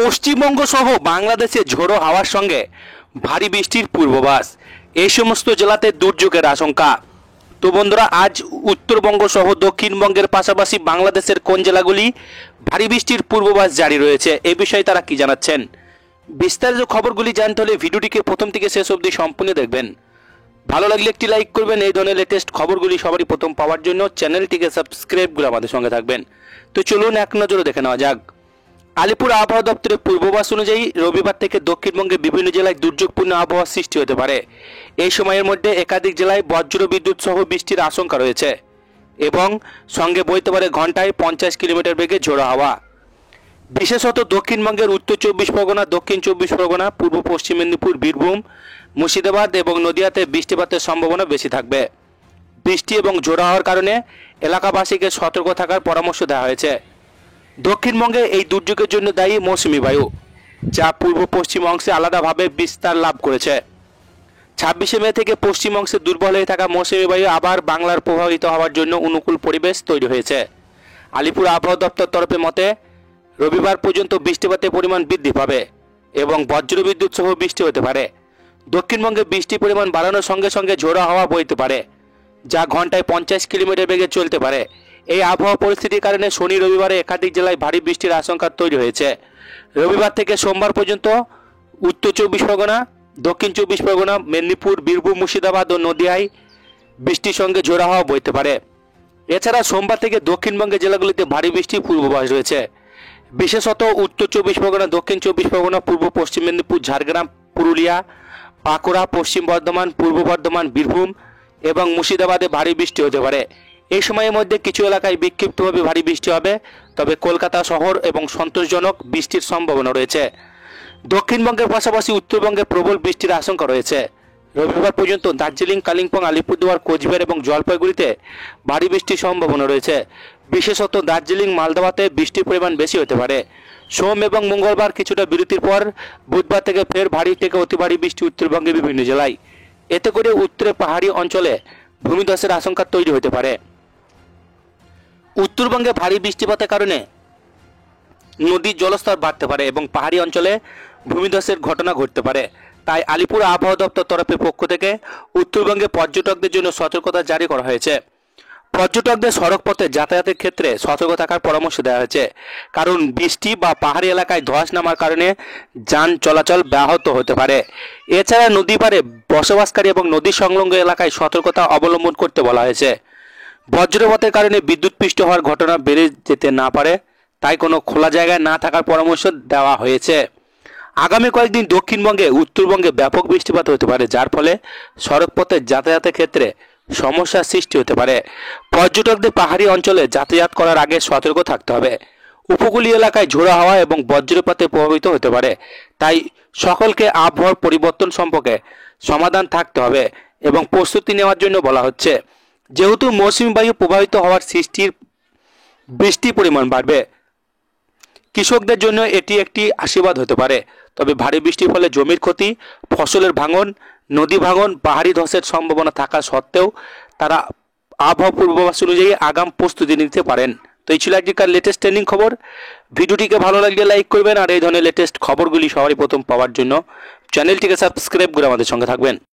পশ্চিমবঙ্গ সহ বাংলাদেশে ঝোড়ো হাওয়ার সঙ্গে ভারী বৃষ্টির পূর্বাভাস। এই সমস্ত জেলাতে দুর্যোগের আশঙ্কা। তো বন্ধুরা, আজ উত্তরবঙ্গ সহ দক্ষিণবঙ্গের পাশাপাশি বাংলাদেশের কোন জেলাগুলি ভারী বৃষ্টির পূর্বাভাস জারি রয়েছে, এই বিষয়ে তারা কি জানাচ্ছেন। বিস্তারিত খবরগুলি জানতে হলে ভিডিওটিকে প্রথম থেকে শেষ অবধি সম্পূর্ণ দেখবেন। ভালো লাগলে একটি লাইক করবেন। এই ধরনের লেটেস্ট খবরগুলি সবারই প্রথম পাওয়ার জন্য চ্যানেলটিকে সাবস্ক্রাইব করে আমাদের সঙ্গে থাকবেন। তো চলুন এক নজরে দেখে নেওয়া যাক। আলিপুর আবহাওয়া দপ্তরের পূর্বাভাস অনুযায়ী রবিবার থেকে দক্ষিণবঙ্গের বিভিন্ন জেলায় দুর্যোগপূর্ণ আবহাওয়ার সৃষ্টি হতে পারে। এই সময়ের মধ্যে একাধিক জেলায় বজ্র বিদ্যুৎ সহ বৃষ্টির আশঙ্কা রয়েছে এবং সঙ্গে বইতে পারে ঘন্টায় 50 কিলোমিটার বেগে ঝোড়ো হাওয়া। বিশেষত দক্ষিণবঙ্গের উত্তর 24 পরগনা, দক্ষিণ 24 পরগনা, পূর্ব পশ্চিম মেদিনীপুর, বীরভূম, মুর্শিদাবাদ এবং নদিয়াতে বৃষ্টিপাতের সম্ভাবনা বেশি থাকবে। বৃষ্টি এবং ঝোড়ো হাওয়ার কারণে এলাকাবাসীকে সতর্ক থাকার পরামর্শ দেওয়া হয়েছে। দক্ষিণবঙ্গে এই দুর্যোগের জন্য দায়ী মৌসুমি বায়ু, যা পূর্ব পশ্চিম অংশে আলাদাভাবে বিস্তার লাভ করেছে। 26শে মে থেকে পশ্চিম অংশে দুর্বল হয়ে থাকা মৌসুমি বায়ু আবার বাংলার প্রভাবিত হওয়ার জন্য অনুকূল পরিবেশ তৈরি হয়েছে। আলিপুর আবহাওয়া দপ্তর তরফে মতে রবিবার পর্যন্ত বৃষ্টিপাতের পরিমাণ বৃদ্ধি পাবে এবং বজ্রবিদ্যুৎ সহ বৃষ্টি হতে পারে। দক্ষিণবঙ্গে বৃষ্টির পরিমাণ বাড়ানোর সঙ্গে সঙ্গে ঝোড়ো হাওয়া বইতে পারে, যা ঘন্টায় 50 কিলোমিটার বেগে চলতে পারে। এই আবহাওয়া পরিস্থিতির কারণে শনি রবিবারে একাধিক জেলায় ভারী বৃষ্টির আশঙ্কা তৈরি হয়েছে। রবিবার থেকে সোমবার পর্যন্ত উত্তর 24 পরগনা, দক্ষিণ 24 পরগনা, মেদিনীপুর, বীরভূম, মুর্শিদাবাদ ও নদিয়ায় বৃষ্টির সঙ্গে ঝোড়ো হাওয়া বইতে পারে। এছাড়া সোমবার থেকে দক্ষিণবঙ্গের জেলাগুলিতে ভারী বৃষ্টির পূর্বাভাস রয়েছে। বিশেষত উত্তর 24 পরগনা, দক্ষিণ 24 পরগনা, পূর্ব পশ্চিম মেদিনীপুর, ঝাড়গ্রাম, পুরুলিয়া, বাঁকুড়া, পশ্চিম বর্ধমান, পূর্ব বর্ধমান, বীরভূম এবং মুর্শিদাবাদে ভারী বৃষ্টি হতে পারে। এই সময়ের মধ্যে কিছু এলাকায় বিক্ষিপ্তভাবে ভারী বৃষ্টি হবে, তবে কলকাতা শহর এবং সন্তোষজনক বৃষ্টির সম্ভাবনা রয়েছে। দক্ষিণবঙ্গের পাশাপাশি উত্তরবঙ্গে প্রবল বৃষ্টির আশঙ্কা রয়েছে। রবিবার পর্যন্ত দার্জিলিং, কালিম্পং, আলিপুরদুয়ার, কোচবিহার এবং জলপাইগুড়িতে ভারী বৃষ্টির সম্ভাবনা রয়েছে। বিশেষত দার্জিলিং, মালদাতে বৃষ্টির পরিমাণ বেশি হতে পারে। সোম এবং মঙ্গলবার কিছুটা বিরতির পর বুধবার থেকে ফের ভারী থেকে অতি ভারী বৃষ্টি উত্তরবঙ্গের বিভিন্ন জেলায়। এতে করে উত্তরে পাহাড়ি অঞ্চলে ভূমিধসের আশঙ্কা তৈরি হতে পারে। উত্তরবঙ্গে ভারী বৃষ্টিপাতের কারণে নদীর জলস্তর বাড়তে পারে এবং পাহাড়ি অঞ্চলে ভূমিধসের ঘটনা ঘটতে পারে। তাই আলিপুর আবহাওয়া দপ্তর তরফের পক্ষ থেকে উত্তরবঙ্গে পর্যটকদের জন্য সতর্কতা জারি করা হয়েছে। পর্যটকদের সড়ক পথে যাতায়াতের ক্ষেত্রে সতর্ক থাকার পরামর্শ দেওয়া হয়েছে, কারণ বৃষ্টি বা পাহাড়ি এলাকায় ধস নামার কারণে যান চলাচল ব্যাহত হতে পারে। এছাড়া নদী পাড়ে বসবাসকারী এবং নদী সংলগ্ন এলাকায় সতর্কতা অবলম্বন করতে বলা হয়েছে। বজ্রপাতের কারণে বিদ্যুৎস্পৃষ্ট হওয়ার ঘটনা বেড়ে যেতে না পারে, তাই কোনো খোলা জায়গায় না থাকার পরামর্শ দেওয়া হয়েছে। আগামী কয়েকদিন দক্ষিণবঙ্গে উত্তরবঙ্গে ব্যাপক বৃষ্টিপাত হতে পারে, যার ফলে সড়কপথে যাতায়াতের ক্ষেত্রে সমস্যার সৃষ্টি হতে পারে। পর্যটকদের পাহাড়ি অঞ্চলে যাতায়াত করার আগে সতর্ক থাকতে হবে। উপকূলীয় এলাকায় ঝোড়ো হাওয়া এবং বজ্রপাতে প্রভাবিত হতে পারে, তাই সকলকে আবহাওয়ার পরিবর্তন সম্পর্কে সমাধান থাকতে হবে এবং প্রস্তুতি নেওয়ার জন্য বলা হচ্ছে। যেহেতু মৌসুমী বায়ু প্রভাবিত হওয়ার বৃষ্টির পরিমাণ বাড়বে, কৃষকদের জন্য এটি একটি আশীর্বাদ হতে পারে। তবে ভারী বৃষ্টির ফলে জমির ক্ষতি, ফসলের ভাঙন, নদী ভাঙন, পাহাড়ি ধসের সম্ভাবনা থাকা সত্ত্বেও তারা আবহাওয়া পূর্বাভাস অনুযায়ী আগাম প্রস্তুতি নিতে পারেন। তো এই ছিল আজকের লেটেস্ট ট্রেন্ডিং খবর। ভিডিওটিকে ভালো লাগলে লাইক করবেন আর এই ধরনের লেটেস্ট খবরগুলি সবারই প্রথম পাওয়ার জন্য চ্যানেলটিকে সাবস্ক্রাইব করে আমাদের সঙ্গে থাকবেন।